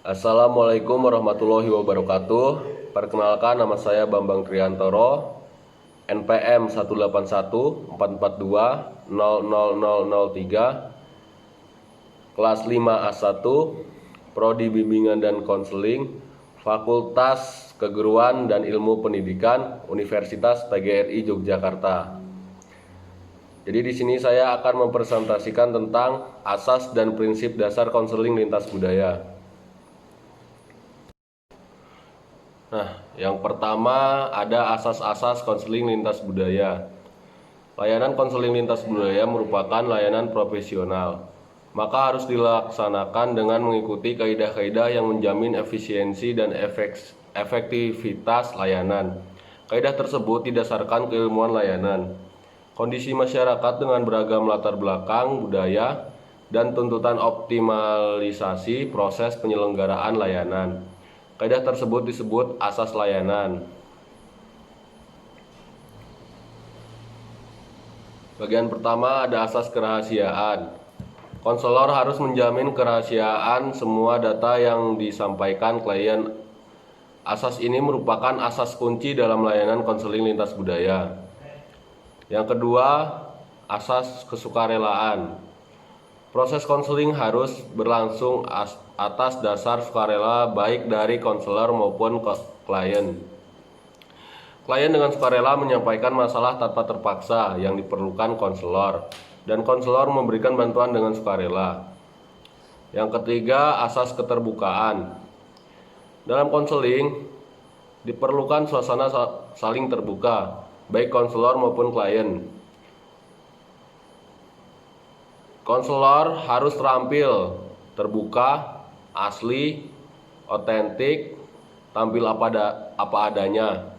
Assalamualaikum warahmatullahi wabarakatuh. Perkenalkan, nama saya Bambang Triantoro, NPM 18144200003, kelas 5A1, Prodi Bimbingan dan Konseling, Fakultas Keguruan dan Ilmu Pendidikan, Universitas PGRI Yogyakarta. Jadi di sini saya akan mempresentasikan tentang asas dan prinsip dasar konseling lintas budaya. Nah, yang pertama ada asas-asas konseling lintas budaya. Layanan konseling lintas budaya merupakan layanan profesional, maka harus dilaksanakan dengan mengikuti kaidah-kaidah yang menjamin efisiensi dan efektivitas layanan. Kaidah tersebut didasarkan keilmuan layanan, kondisi masyarakat dengan beragam latar belakang budaya, dan tuntutan optimalisasi proses penyelenggaraan layanan. Kaidah tersebut disebut asas layanan. Bagian pertama ada asas kerahasiaan. Konselor harus menjamin kerahasiaan semua data yang disampaikan klien. Asas ini merupakan asas kunci dalam layanan konseling lintas budaya. Yang kedua, asas kesukarelaan. Proses konseling harus berlangsung atas dasar sukarela baik dari konselor maupun klien. Klien dengan sukarela menyampaikan masalah tanpa terpaksa yang diperlukan konselor, dan konselor memberikan bantuan dengan sukarela. Yang ketiga, asas keterbukaan. Dalam konseling diperlukan suasana saling terbuka, baik konselor maupun klien. Konselor harus terampil, terbuka, asli, otentik, tampil apa adanya.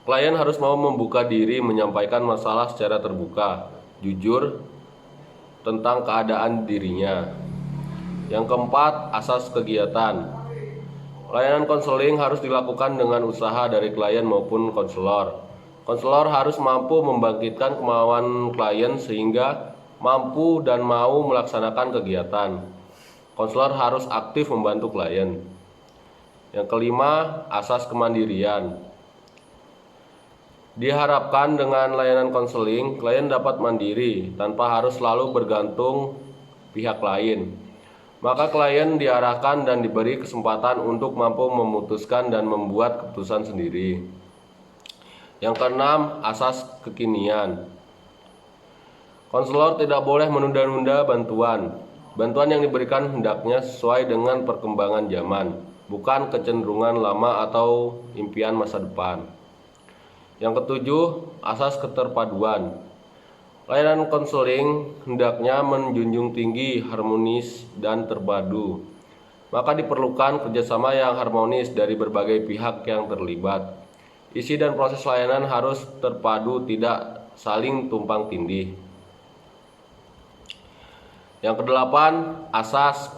Klien harus mau membuka diri menyampaikan masalah secara terbuka, jujur tentang keadaan dirinya. Yang keempat, asas kegiatan. Layanan konseling harus dilakukan dengan usaha dari klien maupun konselor. Konselor harus mampu membangkitkan kemauan klien sehingga mampu dan mau melaksanakan kegiatan. Konselor harus aktif membantu klien. Yang kelima, asas kemandirian. Diharapkan dengan layanan konseling, klien dapat mandiri tanpa harus selalu bergantung pihak lain. Maka klien diarahkan dan diberi kesempatan untuk mampu memutuskan dan membuat keputusan sendiri. Yang keenam, asas kekinian. Konselor tidak boleh menunda-nunda bantuan. Bantuan yang diberikan hendaknya sesuai dengan perkembangan zaman, bukan kecenderungan lama atau impian masa depan. Yang ketujuh, asas keterpaduan. Layanan konseling hendaknya menjunjung tinggi harmonis dan terpadu. Maka diperlukan kerjasama yang harmonis dari berbagai pihak yang terlibat. Isi dan proses layanan harus terpadu, tidak saling tumpang tindih. Yang kedelapan, asas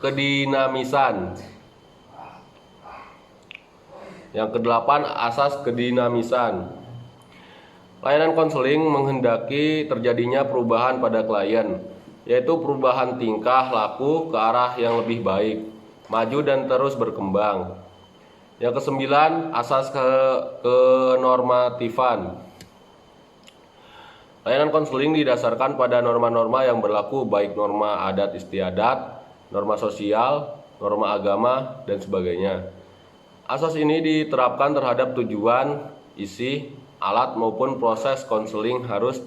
kedinamisan. Yang kedelapan, asas kedinamisan. Layanan konseling menghendaki terjadinya perubahan pada klien, yaitu perubahan tingkah laku ke arah yang lebih baik, maju dan terus berkembang. Yang kesembilan, asas kenormatifan. Layanan konseling didasarkan pada norma-norma yang berlaku, baik norma adat istiadat, norma sosial, norma agama, dan sebagainya. Asas ini diterapkan terhadap tujuan, isi, alat maupun proses konseling harus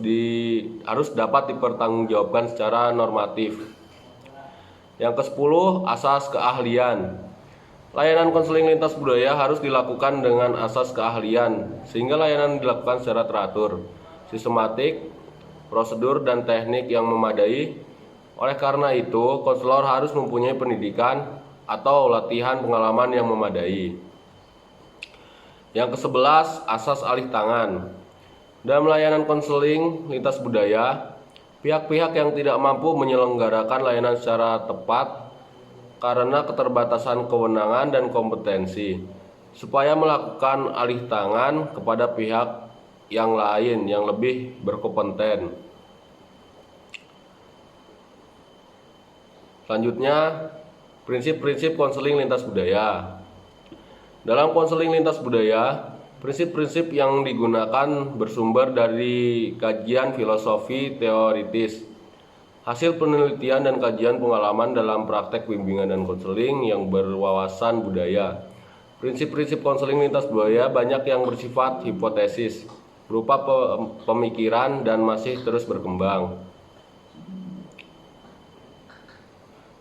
dapat dipertanggungjawabkan secara normatif. Yang ke-10, asas keahlian. Layanan konseling lintas budaya harus dilakukan dengan asas keahlian, sehingga layanan dilakukan secara teratur, sistematik, prosedur, dan teknik yang memadai. Oleh karena itu, konselor harus mempunyai pendidikan atau latihan pengalaman yang memadai. Yang ke-11, asas alih tangan. Dalam layanan konseling lintas budaya, pihak-pihak yang tidak mampu menyelenggarakan layanan secara tepat karena keterbatasan kewenangan dan kompetensi, supaya melakukan alih tangan kepada pihak yang lain yang lebih berkompeten. Selanjutnya, prinsip-prinsip konseling lintas budaya. Dalam konseling lintas budaya, prinsip-prinsip yang digunakan bersumber dari kajian filosofi teoritis, hasil penelitian dan kajian pengalaman dalam praktek bimbingan dan konseling yang berwawasan budaya. Prinsip-prinsip konseling lintas budaya banyak yang bersifat hipotesis, berupa pemikiran dan masih terus berkembang.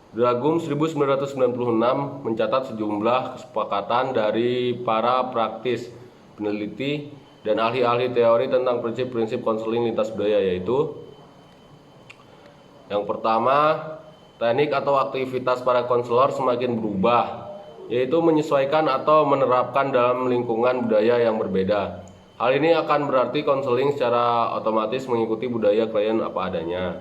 Dragum 1996 mencatat sejumlah kesepakatan dari para praktis, peneliti, dan ahli-ahli teori tentang prinsip-prinsip konseling lintas budaya, yaitu yang pertama, teknik atau aktivitas para konselor semakin berubah, yaitu menyesuaikan atau menerapkan dalam lingkungan budaya yang berbeda. Hal ini akan berarti konseling secara otomatis mengikuti budaya klien apa adanya.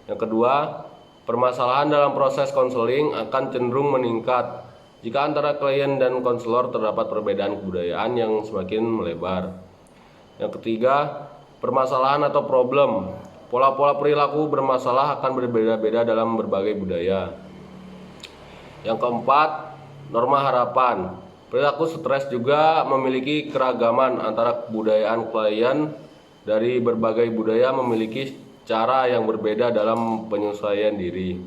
Yang kedua, permasalahan dalam proses konseling akan cenderung meningkat jika antara klien dan konselor terdapat perbedaan kebudayaan yang semakin melebar. Yang ketiga, permasalahan atau problem. Pola-pola perilaku bermasalah akan berbeda-beda dalam berbagai budaya. Yang keempat, norma harapan. Perilaku stres juga memiliki keragaman antara kebudayaan klien dari berbagai budaya memiliki cara yang berbeda dalam penyesuaian diri.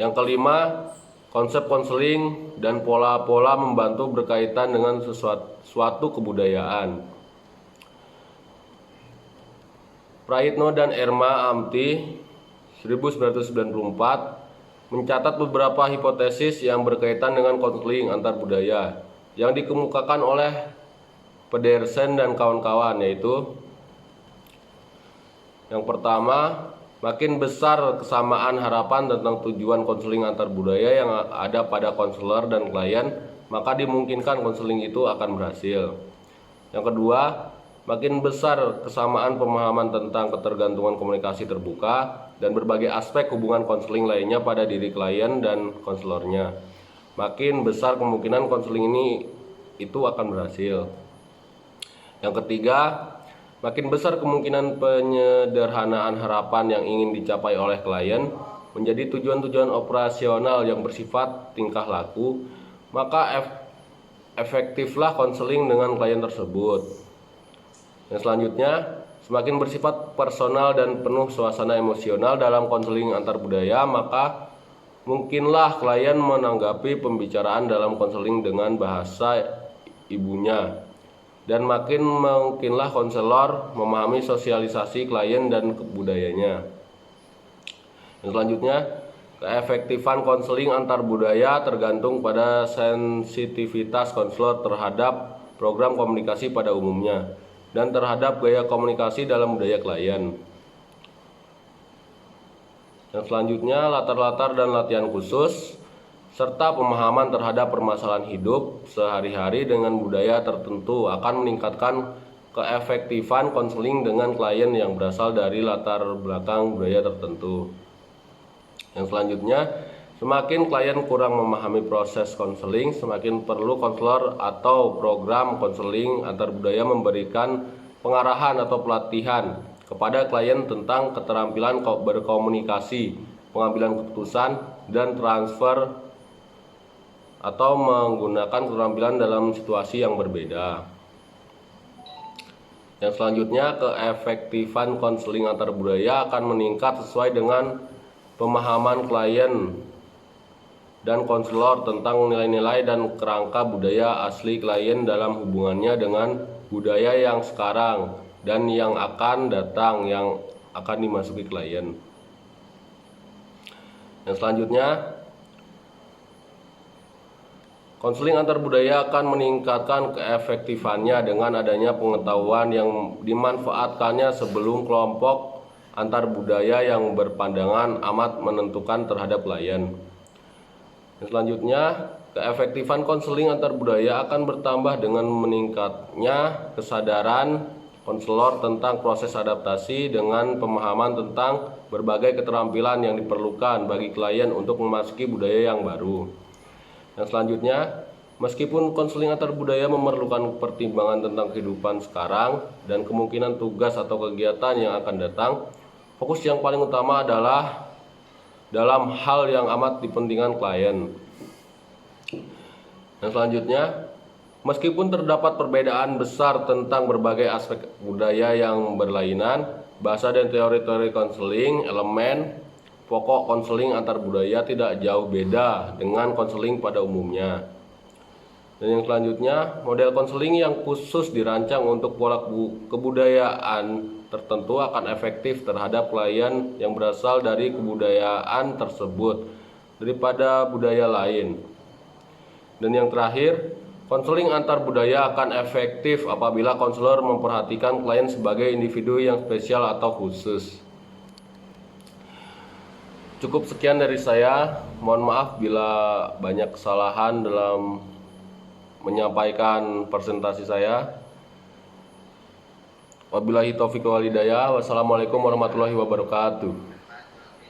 Yang kelima, konsep konseling dan pola-pola membantu berkaitan dengan suatu kebudayaan. Praitno dan Erma Amti 1994 mencatat beberapa hipotesis yang berkaitan dengan konseling antar budaya yang dikemukakan oleh Pedersen dan kawan-kawan, yaitu yang pertama, makin besar kesamaan harapan tentang tujuan konseling antar budaya yang ada pada konselor dan klien, maka dimungkinkan konseling itu akan berhasil. Yang kedua, makin besar kesamaan pemahaman tentang ketergantungan komunikasi terbuka dan berbagai aspek hubungan konseling lainnya pada diri klien dan konselornya, makin besar kemungkinan konseling ini itu akan berhasil. Yang ketiga, makin besar kemungkinan penyederhanaan harapan yang ingin dicapai oleh klien menjadi tujuan-tujuan operasional yang bersifat tingkah laku, maka efektiflah konseling dengan klien tersebut. Yang selanjutnya, semakin bersifat personal dan penuh suasana emosional dalam konseling antar budaya, maka mungkinlah klien menanggapi pembicaraan dalam konseling dengan bahasa ibunya. Dan makin mungkinlah konselor memahami sosialisasi klien dan budayanya. Yang selanjutnya, keefektifan konseling antar budaya tergantung pada sensitivitas konselor terhadap program komunikasi pada umumnya dan terhadap gaya komunikasi dalam budaya klien. Yang selanjutnya, latar-latar dan latihan khusus serta pemahaman terhadap permasalahan hidup sehari-hari dengan budaya tertentu akan meningkatkan keefektifan konseling dengan klien yang berasal dari latar belakang budaya tertentu. Yang selanjutnya, semakin klien kurang memahami proses konseling, semakin perlu konselor atau program konseling antar budaya memberikan pengarahan atau pelatihan kepada klien tentang keterampilan berkomunikasi, pengambilan keputusan, dan transfer atau menggunakan keterampilan dalam situasi yang berbeda. Yang selanjutnya, keefektifan konseling antar budaya akan meningkat sesuai dengan pemahaman klien dan konselor tentang nilai-nilai dan kerangka budaya asli klien dalam hubungannya dengan budaya yang sekarang dan yang akan datang yang akan dimasuki klien. Yang selanjutnya, konseling antar budaya akan meningkatkan keefektifannya dengan adanya pengetahuan yang dimanfaatkannya sebelum kelompok antar budaya yang berpandangan amat menentukan terhadap klien. Selanjutnya, keefektifan konseling antar budaya akan bertambah dengan meningkatnya kesadaran konselor tentang proses adaptasi dengan pemahaman tentang berbagai keterampilan yang diperlukan bagi klien untuk memasuki budaya yang baru. Yang selanjutnya, meskipun konseling antar budaya memerlukan pertimbangan tentang kehidupan sekarang dan kemungkinan tugas atau kegiatan yang akan datang, fokus yang paling utama adalah dalam hal yang amat dipentingkan klien. Dan selanjutnya, meskipun terdapat perbedaan besar tentang berbagai aspek budaya yang berlainan, bahasa dan teori-teori konseling, elemen pokok konseling antar budaya tidak jauh beda dengan konseling pada umumnya. Dan yang selanjutnya, model konseling yang khusus dirancang untuk pola kebudayaan tertentu akan efektif terhadap klien yang berasal dari kebudayaan tersebut daripada budaya lain. Dan yang terakhir, konseling antar budaya akan efektif apabila konselor memperhatikan klien sebagai individu yang spesial atau khusus. Cukup sekian dari saya. Mohon maaf bila banyak kesalahan dalam menyampaikan presentasi saya. Wabillahi taufiq wal hidayah. Wassalamualaikum warahmatullahi wabarakatuh.